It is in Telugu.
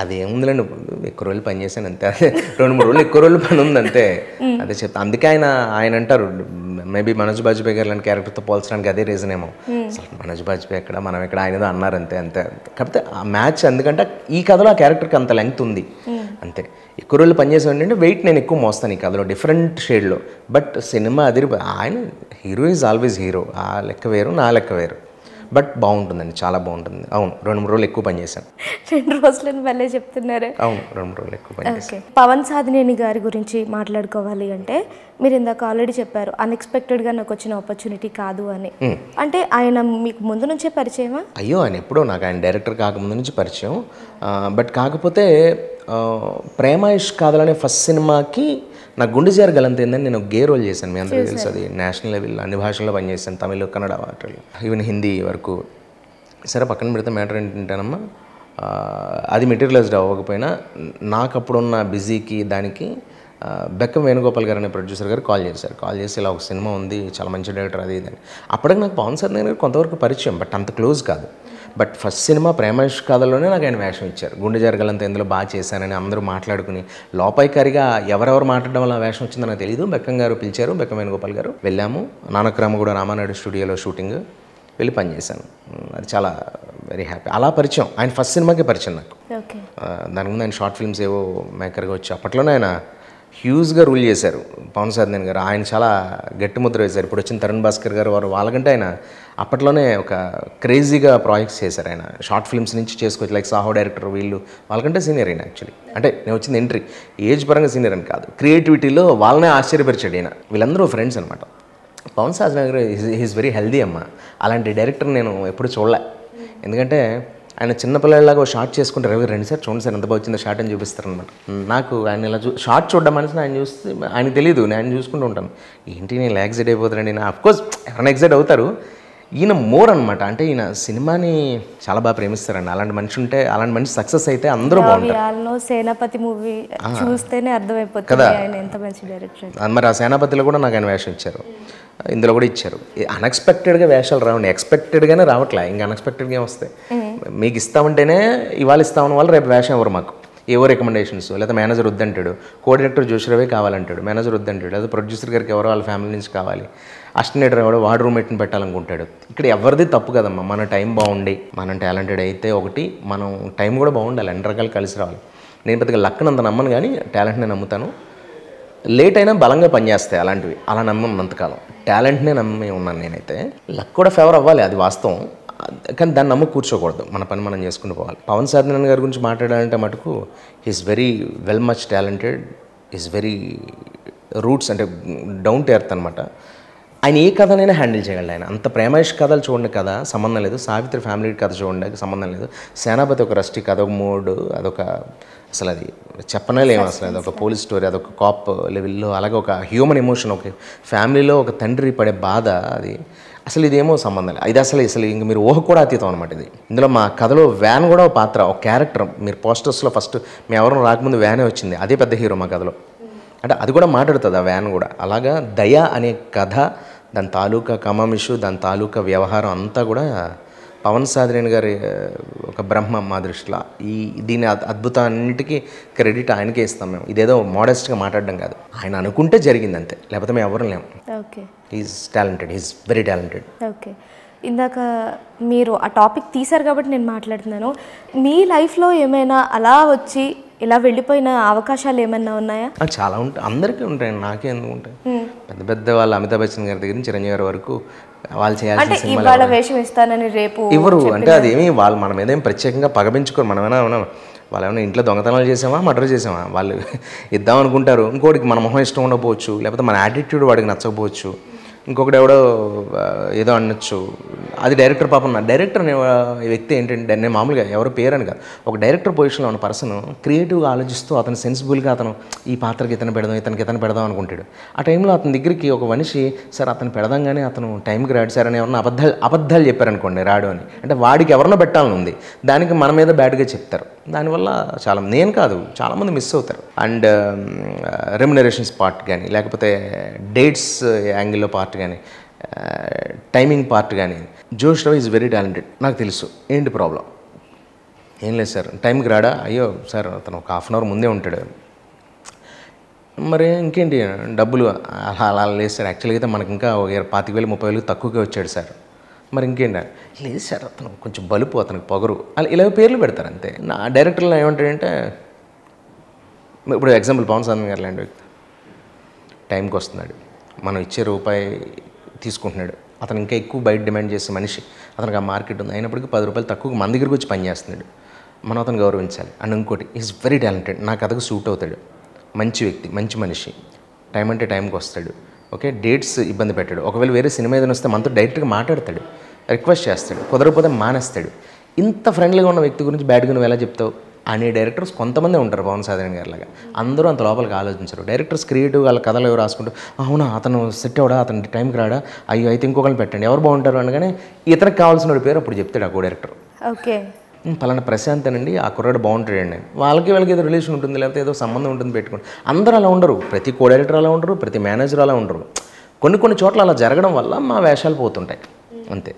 అది ఏముందిలేండి, ఎక్కువ రోజులు పని చేశాను అంతే. అదే 2-3 రోజులు ఎక్కువ రోజులు పని ఉంది అంతే. అదే చెప్తా. అందుకే ఆయన అంటారు మేబీ మనోజ్ బాజ్పేయి గారు లాంటి క్యారెక్టర్తో పోల్చడానికి అదే రీజన్ ఏమో. అసలు మనోజ్ బాజ్పేయి ఎక్కడ, మనం ఎక్కడ, ఆయన ఏదో అన్నారు అంతే. కాకపోతే ఆ మ్యాచ్ ఎందుకంటే ఈ కథలో ఆ క్యారెక్టర్కి అంత లెంగ్త్ ఉంది అంతే. ఎక్కువ రోజులు పనిచేసాను ఏంటంటే వెయిట్ నేను ఎక్కువ మోస్తాను ఈ కథలో డిఫరెంట్ షేడ్లో. బట్ సినిమా ఆయన హీరో ఈజ్ ఆల్వేస్ హీరో. ఆ లెక్క వేరు, నా లెక్క వేరు. బట్ బాగుంటుందండి, చాలా బాగుంటుంది. అవును, 2-3 రోజులు ఎక్కువ పనిచేశాను. 2 రోజులని భలే చెప్తున్నారు. అవును, 2-3 రోజులు ఎక్కువ పనిచేశాను. పవన్ సాధినేని గారి గురించి మాట్లాడుకోవాలి అంటే మీరు ఇందాక ఆల్రెడీ చెప్పారు అన్ఎక్స్పెక్టెడ్గా నాకు వచ్చిన ఆపర్చునిటీ కాదు అని. అంటే ఆయన మీకు ముందు నుంచే పరిచయమా? అయ్యో, ఆయన ఎప్పుడో నాకు ఆయన డైరెక్టర్ కాకముందు నుంచి పరిచయం. బట్ కాకపోతే ప్రేమ ఇష్క్ కాదలనే ఫస్ట్ సినిమాకి నా గుండె జారు గలంత ఏందని నేను గే రోల్ చేశాను. మీ అందరికీ తెలుసు, అది నేషనల్ లెవెల్ అన్ని భాషల్లో పనిచేశాను, తమిళ్, కన్నడ, వాటిలో ఈవెన్ హిందీ వరకు. సరే పక్కన పెడితే మ్యాటర్ ఏంటంటేనమ్మా, అది మెటీరియలైజ్డ్ అవ్వకపోయినా నాకు అప్పుడున్న బిజీకి దానికి బెక్కం వేణుగోపాల్ గారు అనే ప్రొడ్యూసర్ గారు కాల్ చేసి ఇలా ఒక సినిమా ఉంది, చాలా మంచి డైరెక్టర్ అది ఇది అని. అప్పటికి నాకు పవన్ సాధినేని గారు కొంతవరకు పరిచయం, బట్ అంత క్లోజ్ కాదు. బట్ ఫస్ట్ సినిమా ప్రేమ ఇష్క్ కాదలోనే నాకు ఆయన వేషం ఇచ్చారు. గుండె జరగలంత ఇందులో బాగా చేశానని అందరూ మాట్లాడుకుని లోపాయికారిగా ఎవరెవరు మాట్లాడడం వల్ల వేషం వచ్చిందో నాకు తెలియదు. బెక్కం గారు పిలిచారు, బెక్కం వేణుగోపాల్ గారు, వెళ్ళాము. నానక్రామగూడ రామానాయుడు స్టూడియోలో షూటింగ్, వెళ్ళి పనిచేశాను. అది చాలా వెరీ హ్యాపీ. అలా పరిచయం, ఆయన ఫస్ట్ సినిమాకే పరిచయం నాకు. దాని ముందు ఆయన షార్ట్ ఫిల్మ్స్ ఏవో మేకర్గా వచ్చి అప్పట్లోనే ఆయన హ్యూజ్గా రూల్ చేశారు పవన్ సాధినేని గారు. ఆయన చాలా గట్టి ముద్ర వేశారు. ఇప్పుడు వచ్చిన తరుణ్ భాస్కర్ గారు వాళ్ళకంటే ఆయన అప్పట్లోనే ఒక క్రేజీగా ప్రాజెక్ట్స్ చేశారు. ఆయన షార్ట్ ఫిల్మ్స్ నుంచి చేసుకోవచ్చు, లైక్ సాహో డైరెక్టర్, వీళ్ళు వాళ్ళకంటే సీనియర్ అయినా యాక్చువల్లీ. అంటే నేను వచ్చింది ఎంట్రీ ఏజ్ పరంగా సీనియర్ అని కాదు, క్రియేటివిటీలో వాళ్ళనే ఆశ్చర్యపరిచాడు ఆయన. వీళ్ళందరూ ఫ్రెండ్స్ అనమాట. పవన్ సాధినేని గారు ఈజ్ వెరీ హెల్దీ అమ్మ. అలాంటి డైరెక్టర్ నేను ఎప్పుడు చూడలే. ఎందుకంటే ఆయన చిన్నపిల్లలాగా షార్ట్ చేసుకుంటారు, 2 సార్ చూడండి సార్ ఎంత బాగా వచ్చిందో షార్ట్ అని చూపిస్తారు అనమాట. నాకు ఆయన ఇలా షార్ట్ చూడడం మనిషిని ఆయన చూస్తే ఆయనకు తెలియదు, నేను చూసుకుంటూ ఉంటాను. ఏంటి నేను ఎగ్జైట్ అయిపోతానండి. నేను అఫ్కోర్స్ ఎవరైనా ఎగ్జైట్ అవుతారు, ఈయన మోర్ అనమాట. అంటే ఈయన సినిమాని చాలా బాగా ప్రేమిస్తారండి. అలాంటి మనిషి ఉంటే, అలాంటి మనిషి సక్సెస్ అయితే అందరూ బాగుంటారు. సేనాపతి మూవీ చూస్తేనే అర్థమైపోతుంది కదా ఆయన ఎంత మంచి డైరెక్టర్. మరి ఆ సేనాపతిలో కూడా నాకు ఆయన వేషం ఇచ్చారు, ఇందులో కూడా ఇచ్చారు. అన్ఎక్స్పెక్టెడ్గా వేషాలు రావండి, ఎక్స్పెక్టెడ్గానే రావట్లే, ఇంకా అన్ఎక్స్పెక్టెడ్గా వస్తాయి. మీకు ఇస్తామంటేనే ఇవాళ ఇస్తామని వాళ్ళు రేపు వేషం ఎవరు మాకు ఏవో రికమెండేషన్స్, లేదా మేనేజర్ వద్దంటాడు, కో డైరెక్టర్ జోషిరవే కావాలంటాడు, మేనేజర్ వద్దంటాడు, లేదా ప్రొడ్యూసర్ గారికి ఎవరో వాళ్ళ ఫ్యామిలీ నుంచి కావాలి, అసిస్టెంట్ ఎవడో వాడు రూమ్మేట్ని పెట్టాలనుకుంటాడు. ఇక్కడ ఎవరిది తప్పు కదమ్మా. మన టైం బాగుండి మనం టాలెంటెడ్ అయితే ఒకటి, మనం టైం కూడా బాగుండాలి, అన్ని రకాలు కలిసి రావాలి. నేను పెద్దగా లక్ని అంత నమ్మను, కానీ టాలెంట్ని నమ్ముతాను. లేట్ అయినా బలంగా పనిచేస్తాయి అలాంటివి, అలా నమ్మనంతకాలం టాలెంట్నే నమ్మి ఉన్నాను నేనైతే. లక్ కూడా ఫేవర్ అవ్వాలి, అది వాస్తవం, కానీ దాన్ని నమ్ము కూర్చోకూడదు, మన పని మనం చేసుకుంటూ పోవాలి. పవన్ సాధినేని గారి గురించి మాట్లాడాలంటే మటుకు he's very well much talented, is very roots, అంటే డౌన్ టు ఎర్త్ అనమాట. ఆయన ఏ కథనైనా హ్యాండిల్ చేయగలడు. ఆయన అంత ప్రేమేష్ కథలు చూడండి కథ సంబంధం లేదు, సావిత్రి ఫ్యామిలీ కథ చూడండి సంబంధం లేదు, సేనాపతి ఒక రస్టీ కథ, ఒక మూడ్, అదొక అసలు అది చెప్పనేలేము అసలు. అదొక పోలీస్ స్టోరీ, అదొక కాప్ లెవెల్లో, అలాగే ఒక హ్యూమన్ ఎమోషన్, ఒక ఫ్యామిలీలో ఒక తండ్రి పడే బాధ, అది అసలు ఇదేమో సంబంధం లేదు. ఇది అసలు ఇంక మీరు ఊహ కూడా అతీతం అనమాట ఇది. ఇందులో మా కథలో వ్యాన్ కూడా ఒక పాత్ర, ఒక క్యారెక్టర్. మీరు పోస్టర్స్లో ఫస్ట్ మేము ఎవరు రాకముందు వ్యానే వచ్చింది, అదే పెద్ద హీరో మా కథలో. అంటే అది కూడా మాట్లాడుతుంది ఆ వ్యాన్ కూడా. అలాగా దయ అనే కథ, దాని తాలూకా కమామిషు, దాని తాలూకా వ్యవహారం అంతా కూడా పవన్ సాధినేని గారి ఒక బ్రహ్మ మా దృష్టిలో. దీని అద్భుతాన్నిటికీ క్రెడిట్ ఆయనకే ఇస్తాం మేము. ఇదేదో మోడెస్ట్గా మాట్లాడడం కాదు, ఆయన అనుకుంటే జరిగింది అంతే, లేకపోతే మేము ఎవరు లేము. Okay, is talented, is very talented. Okay, ఇందాక మీరు ఆ టాపిక్ తీశారు కాబట్టి నేను మాట్లాడుతున్నాను. మీ లైఫ్లో ఏమైనా అలా వచ్చి ఇలా వెళ్ళిపోయిన అవకాశాలు ఏమైనా ఉన్నాయా? చాలా ఉంటాయి, అందరికీ ఉంటాయి, నాకే ఎందుకు ఉంటాయి. పెద్ద పెద్ద వాళ్ళు అమితాబ్ బచ్చన్ గారి దగ్గర నుంచి చిరంజీవి గారి వరకు వాళ్ళు చేయాల్సిన సినిమాలు వేషం ఇస్తానని రేపు ఇవ్వరు. అంటే అదేమి వాళ్ళు మన మీద ఏం ప్రత్యేకంగా పగపించుకోరు. మనమేనా వాళ్ళు ఏమైనా ఇంట్లో దొంగతనాలు చేసామా, మర్డర్ చేసామా, వాళ్ళు ఇద్దాం అనుకుంటారు. ఇంకోటికి మన మొహం ఇష్టం ఉండకపోవచ్చు, లేకపోతే మన యాటిట్యూడ్ వాడికి నచ్చకపోవచ్చు, ఇంకొకటి ఎవడో ఏదో అనొచ్చు. అది డైరెక్టర్ పాపం. నా డైరెక్టర్ అనే వ్యక్తి ఏంటంటే, నేను మామూలుగా ఎవరో పేరు అని కాదు, ఒక డైరెక్టర్ పొజిషన్లో ఉన్న పర్సన్ క్రియేటివ్గా ఆలోచిస్తూ అతను సెన్సిబుల్గా అతను ఈ పాత్రకి ఇతను పెడదాం, ఇతను పెడదాం అనుకుంటాడు. ఆ టైంలో అతని దగ్గరికి ఒక మనిషి సార్ అతను పెడదాం, కానీ అతను టైంకి రాడు సార్ అని ఎవరన్నా అబద్ధాలు చెప్పారనుకోండి, రాడు అని. అంటే వాడికి ఎవరినో పెట్టాలని ఉంది, దానికి మన మీద బ్యాడ్గా చెప్తారు. దానివల్ల చాలా, నేను కాదు చాలామంది మిస్ అవుతారు. అండ్ రెమ్యునరేషన్స్ పార్ట్ కానీ, లేకపోతే డేట్స్ యాంగిల్లో పార్ట్ కానీ, టైమింగ్ పార్ట్ కానీ. జోష్ రావు ఈజ్ వెరీ టాలెంటెడ్, నాకు తెలుసు ఏంటి ప్రాబ్లం. ఏం లేదు సార్, టైంకి రాడా? అయ్యో సార్ అతను ఒక హాఫ్ అన్ అవర్ ముందే ఉంటాడు. మరి ఇంకేంటి డబ్బులు? అలా లేదు సార్, యాక్చువల్గా అయితే మనకి ఇంకా 25,000 30,000 తక్కువగా వచ్చాడు సార్. మరి ఇంకేంటి? లేదు సార్ అతను కొంచెం బలుపు, అతనికి పొగరు, అలా ఇలా పేర్లు పెడతారు అంతే. నా డైరెక్టర్లో ఏమంటాడంటే, ఇప్పుడు ఎగ్జాంపుల్ పవన్ సాధన్ గారు లాంటి వ్యక్తి టైంకి వస్తున్నాడు, మనం ఇచ్చే రూపాయి తీసుకుంటున్నాడు. అతను ఇంకా ఎక్కువ బయట డిమాండ్ చేసే మనిషి, అతనికి ఆ మార్కెట్ ఉంది, అయినప్పటికీ 10 రూపాయలు తక్కువ మన దగ్గరికి వచ్చి పనిచేస్తున్నాడు. మనం అతను గౌరవించాలి. అండ్ ఇంకోటి, ఈజ్ వెరీ టాలెంటెడ్, నా కథకు సూట్ అవుతాడు, మంచి వ్యక్తి, మంచి మనిషి, టైం అంటే టైంకి వస్తాడు. ఓకే, డేట్స్ ఇబ్బంది పెట్టాడు. ఒకవేళ వేరే సినిమా ఏదైనా వస్తే మనతో డైరెక్ట్గా మాట్లాడతాడు, రిక్వెస్ట్ చేస్తాడు, కుదరకపోతే మానేస్తాడు. ఇంత ఫ్రెండ్లీగా ఉన్న వ్యక్తి గురించి బ్యాడ్గా నువ్వు ఎలా చెప్తావు అనే డైరెక్టర్స్ కొంతమంది ఉంటారు పవన్ సాధన్ గారిలాగా. అందరూ అంత లోపలికి ఆలోచించరు. డైరెక్టర్స్ క్రియేటివ్ వాళ్ళ కథలు ఎవరు రాసుకుంటూ, అవునా అతను సెట్ అవడా, అతని టైంకి రాడా, అయ్యో అయితే ఇంకొకరిని పెట్టండి, ఎవరు బాగుంటారు అనగానే ఇతనికి కావాల్సిన పేరు అప్పుడు చెప్తాడు ఆ కో డైరెక్టర్. ఓకే, పలానా ప్రశాంత్ అనండి, ఆ కుర్రాడు బాగుంటాడండి. వాళ్ళకి ఏదో రిలేషన్ ఉంటుంది, లేకపోతే ఏదో సంబంధం ఉంటుంది పెట్టుకోండి. అందరూ అలా ఉండరు, ప్రతి కో డైరెక్టర్ అలా ఉండరు, ప్రతి మేనేజర్ అలా ఉండరు. కొన్ని చోట్ల అలా జరగడం వల్ల మా వేషాలు పోతుంటాయి అంతే.